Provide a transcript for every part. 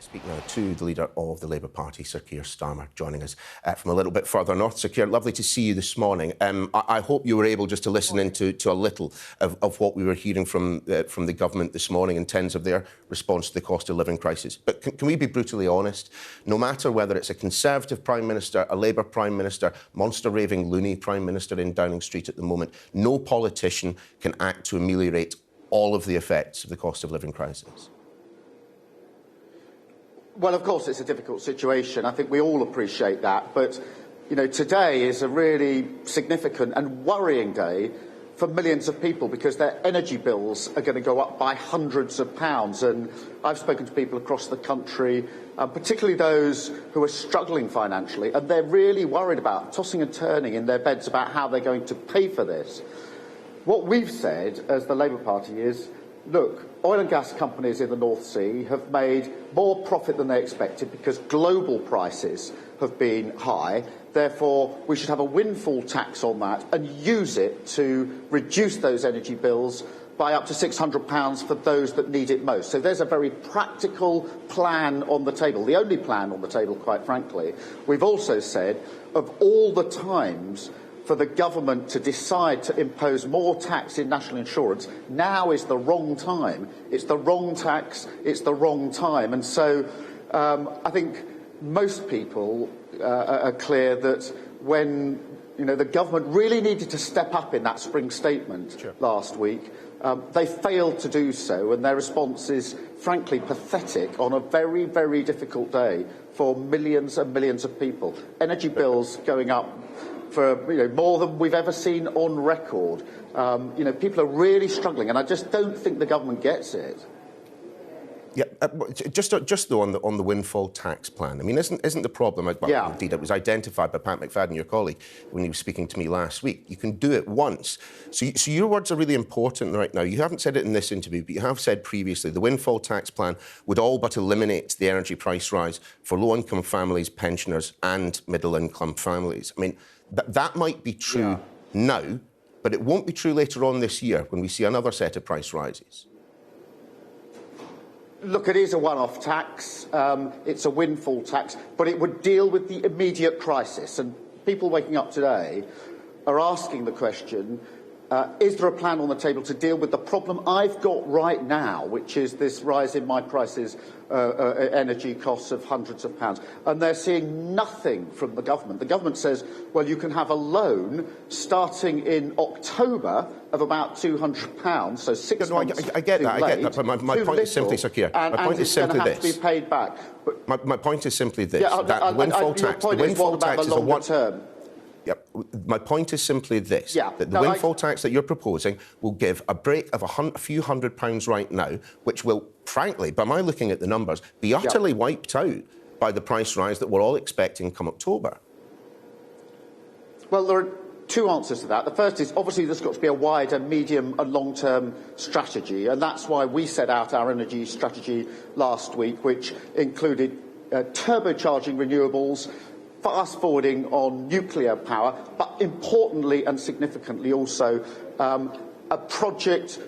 Speak now to the leader of the Labour Party, Sir Keir Starmer, joining us from a little bit further north. Sir Keir, lovely to see you this morning. I hope you were able just to listen into a little of what we were hearing from the government this morning in terms of their response to the cost of living crisis. But can we be brutally honest? No matter whether it's a Conservative Prime Minister, a Labour Prime Minister, monster-raving loony Prime Minister in Downing Street at the moment, no politician can act to ameliorate all of the effects of the cost of living crisis. Well, of course, it's a difficult situation. I think we all appreciate that. But, you know, today is a really significant and worrying day for millions of people because their energy bills are going to go up by hundreds of pounds. And I've spoken to people across the country, particularly those who are struggling financially, and they're really worried about tossing and turning in their beds about how they're going to pay for this. What we've said as the Labour Party is, look, oil and gas companies in the North Sea have made more profit than they expected because global prices have been high. Therefore, we should have a windfall tax on that and use it to reduce those energy bills by up to £600 for those that need it most. So there's a very practical plan on the table, the only plan on the table, quite frankly. We've also said of all the times for the government to decide to impose more tax in national insurance, now is the wrong time. It's the wrong tax, it's the wrong time. And so I think most people are clear that when the government really needed to step up in that spring statement last week, they failed to do so, and their response is frankly pathetic on a very, very difficult day for millions and millions of people. Energy bills going up for more than we've ever seen on record. People are really struggling, and I just don't think the government gets it. Yeah, just though on the windfall tax plan. I mean, isn't the problem? Indeed, it was identified by Pat McFadden, your colleague, when he was speaking to me last week. You can do it once. So your words are really important right now. You haven't said it in this interview, but you have said previously the windfall tax plan would all but eliminate the energy price rise for low-income families, pensioners, and middle-income families. I mean, that might be true now, but it won't be true later on this year when we see another set of price rises. Look, it is a one-off tax. It's a windfall tax, but it would deal with the immediate crisis. And people waking up today are asking the question, is there a plan on the table to deal with the problem I've got right now, which is this rise in my prices, energy costs of hundreds of pounds? And they're seeing nothing from the government. The government says, well, you can have a loan starting in October of about £200, so 6 months. I get that, but my point is simply, Sir Keir, my point is simply this. And it's going to have to be paid back. But my point is simply this, that the windfall tax is a one... term. Yep. My point is simply this, that the windfall tax that you're proposing will give a break of a few £100 right now, which will, frankly, by my looking at the numbers, be utterly wiped out by the price rise that we're all expecting come October. Well, there are two answers to that. The first is, obviously, there's got to be a wider, medium and long-term strategy, and that's why we set out our energy strategy last week, which included turbocharging renewables, fast-forwarding on nuclear power, but importantly and significantly also a project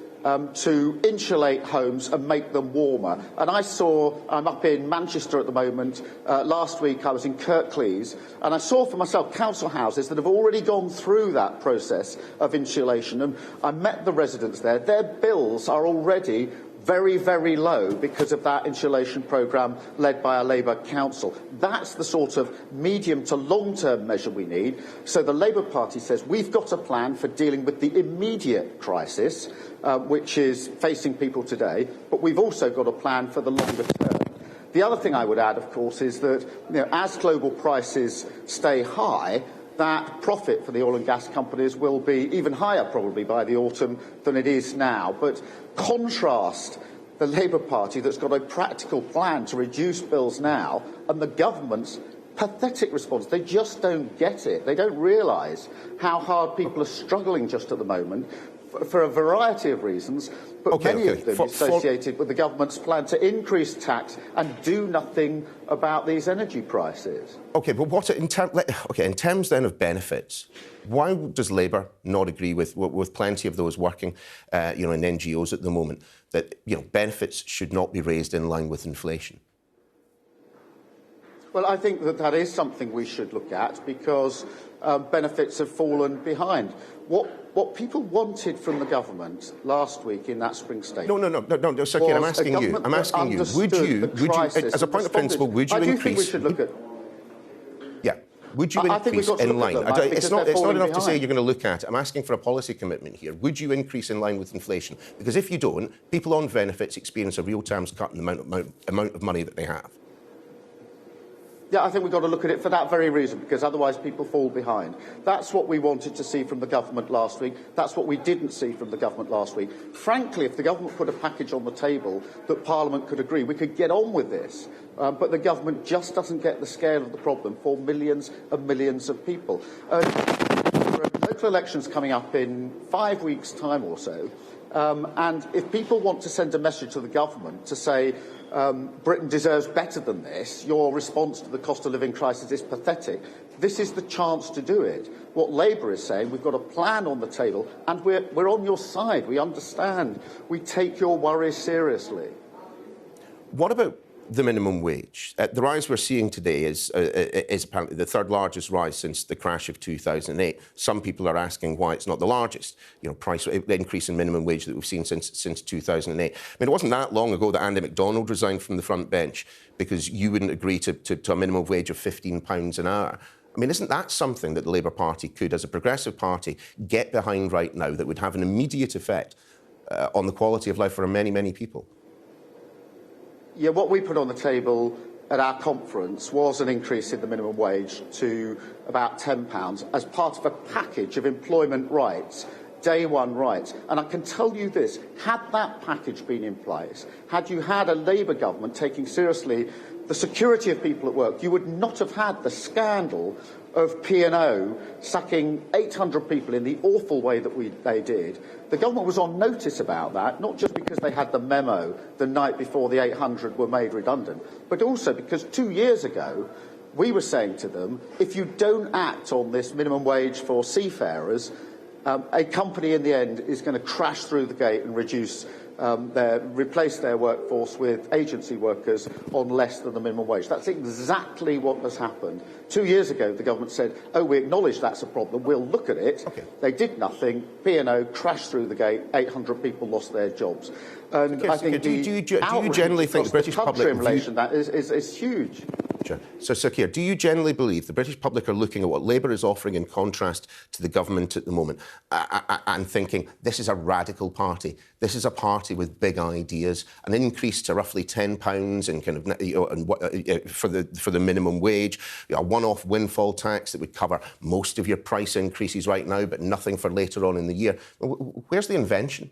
to insulate homes and make them warmer. And I'm up in Manchester at the moment. Last week I was in Kirklees, and I saw for myself council houses that have already gone through that process of insulation. And I met the residents there. Their bills are already very, very low because of that insulation programme led by a Labour council. That's the sort of medium to long-term measure we need. So the Labour Party says we've got a plan for dealing with the immediate crisis, which is facing people today, but we've also got a plan for the longer term. The other thing I would add, of course, is that as global prices stay high, that profit for the oil and gas companies will be even higher probably by the autumn than it is now. But contrast the Labour Party that's got a practical plan to reduce bills now and the government's pathetic response. They just don't get it. They don't realise how hard people are struggling just at the moment for a variety of reasons, but many of them associated with the government's plan to increase tax and do nothing about these energy prices. OK, but in terms then of benefits, why does Labour not agree with plenty of those working in NGOs at the moment that benefits should not be raised in line with inflation? Well, I think that is something we should look at because benefits have fallen behind. What people wanted from the government last week in that spring statement... No, Sir Keir, I'm asking you, would you, as a point of principle, would you increase... I do think we should look at... Yeah. Would you increase in line? It's not enough to say you're going to look at it. I'm asking for a policy commitment here. Would you increase in line with inflation? Because if you don't, people on benefits experience a real terms cut in the amount of money that they have. Yeah, I think we've got to look at it for that very reason, because otherwise people fall behind. That's what we wanted to see from the government last week. That's what we didn't see from the government last week. Frankly, if the government put a package on the table that Parliament could agree, we could get on with this. But the government just doesn't get the scale of the problem for millions and millions of people. There are local elections coming up in 5 weeks' time or so. And if people want to send a message to the government to say, Britain deserves better than this, your response to the cost of living crisis is pathetic, this is the chance to do it. What Labour is saying, we've got a plan on the table, and we're on your side. We understand. We take your worries seriously. What about the minimum wage? The rise we're seeing today is apparently the third largest rise since the crash of 2008. Some people are asking why it's not the largest, price increase in minimum wage that we've seen since 2008. I mean, it wasn't that long ago that Andy MacDonald resigned from the front bench because you wouldn't agree to a minimum wage of £15 an hour. I mean, isn't that something that the Labour Party could, as a progressive party, get behind right now that would have an immediate effect on the quality of life for many, many people? Yeah, what we put on the table at our conference was an increase in the minimum wage to about £10 as part of a package of employment rights, day one rights. And I can tell you this, had that package been in place, had you had a Labour government taking seriously the security of people at work, you would not have had the scandal of P&O sacking 800 people in the awful way that they did. The government was on notice about that, not just because they had the memo the night before the 800 were made redundant, but also because 2 years ago we were saying to them, if you don't act on this minimum wage for seafarers, a company in the end is going to crash through the gate and replace their workforce with agency workers on less than the minimum wage. That's exactly what has happened. 2 years ago, the government said, we acknowledge that's a problem, we'll look at it. Okay. They did nothing. P&O crashed through the gate, 800 people lost their jobs. And I think do you generally think the British public in relation to that is huge. Sure. So, Sir Keir, do you generally believe the British public are looking at what Labour is offering in contrast to the government at the moment and thinking this is a radical party, this is a party with big ideas, an increase to roughly £10 and for the minimum wage, a one-off windfall tax that would cover most of your price increases right now, but nothing for later on in the year? Where's the invention?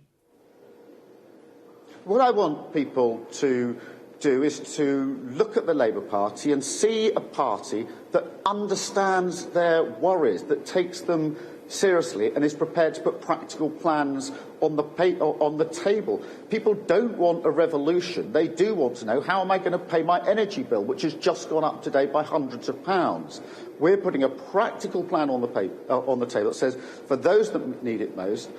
What I want people to do is to look at the Labour Party and see a party that understands their worries, that takes them seriously and is prepared to put practical plans on the table. People don't want a revolution. They do want to know, how am I going to pay my energy bill, which has just gone up today by hundreds of pounds? We're putting a practical plan on the table that says, for those that need it most,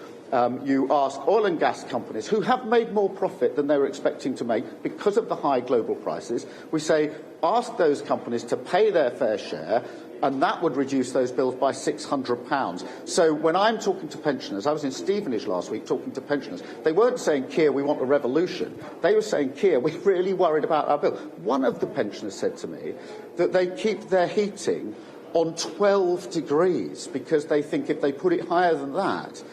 you ask oil and gas companies who have made more profit than they were expecting to make because of the high global prices. We say, ask those companies to pay their fair share, and that would reduce those bills by £600. So when I'm talking to pensioners, I was in Stevenage last week talking to pensioners, they weren't saying, Keir, we want a revolution. They were saying, Keir, we're really worried about our bill. One of the pensioners said to me that they keep their heating on 12 degrees because they think if they put it higher than that,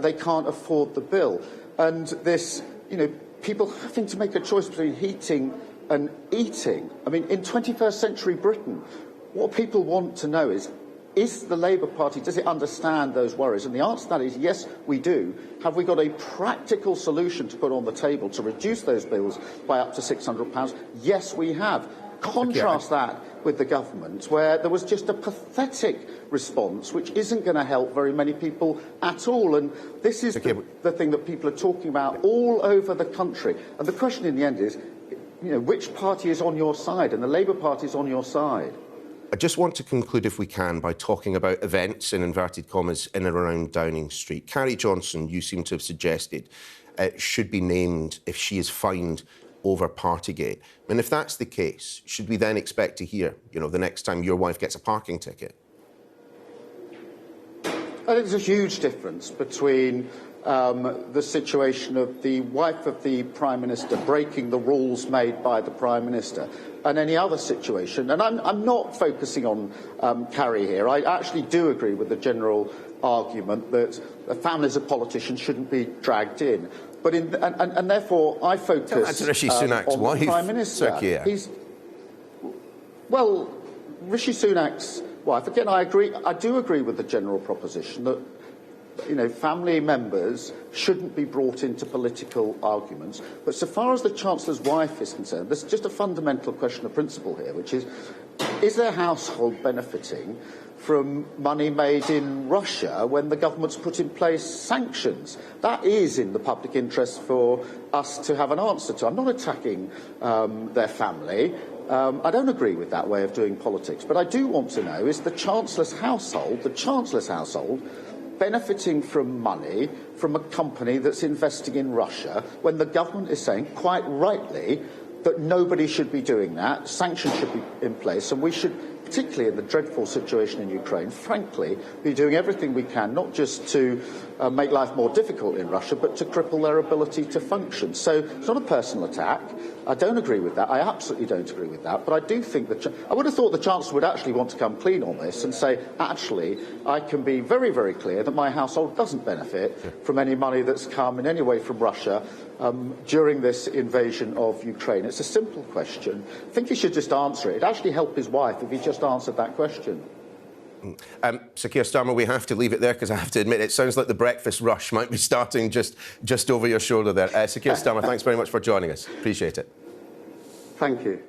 they can't afford the bill. And this, people having to make a choice between heating and eating. I mean, in 21st century Britain, what people want to know is the Labour Party, does it understand those worries? And the answer to that is yes, we do. Have we got a practical solution to put on the table to reduce those bills by up to £600? Yes, we have. Contrast that with the government, where there was just a pathetic response, which isn't going to help very many people at all. And this is the thing that people are talking about all over the country. And the question in the end is, which party is on your side? And the Labour Party is on your side. I just want to conclude, if we can, by talking about events, in inverted commas, in and around Downing Street. Carrie Johnson, you seem to have suggested, should be named if she is fined over Partygate. And if that's the case, should we then expect to hear, the next time your wife gets a parking ticket? I think there's a huge difference between the situation of the wife of the Prime Minister breaking the rules made by the Prime Minister and any other situation. And I'm not focusing on Carrie here. I actually do agree with the general argument that families of politicians shouldn't be dragged in. But and therefore I focus that's Rishi Sunak's on wife, the Prime Minister. Sir Keir. Well, Rishi Sunak's wife. Again, I do agree with the general proposition that family members shouldn't be brought into political arguments. But so far as the Chancellor's wife is concerned, there's just a fundamental question of principle here, which is their household benefiting from money made in Russia when the government's put in place sanctions? That is in the public interest for us to have an answer to. I'm not attacking their family. I don't agree with that way of doing politics. But I do want to know, is the Chancellor's household, benefiting from money from a company that's investing in Russia when the government is saying, quite rightly, that nobody should be doing that, sanctions should be in place, and we should, particularly in the dreadful situation in Ukraine, frankly, be doing everything we can, not just to make life more difficult in Russia, but to cripple their ability to function. So it's not a personal attack. I don't agree with that. I absolutely don't agree with that. But I do think that I would have thought the Chancellor would actually want to come clean on this and say, actually, I can be very, very clear that my household doesn't benefit from any money that's come in any way from Russia during this invasion of Ukraine. It's a simple question. I think he should just answer it. It'd actually help his wife if he just answered that question. Sir Keir Starmer, we have to leave it there because I have to admit it sounds like the breakfast rush might be starting just over your shoulder there. Sir Keir Starmer, thanks very much for joining us. Appreciate it. Thank you.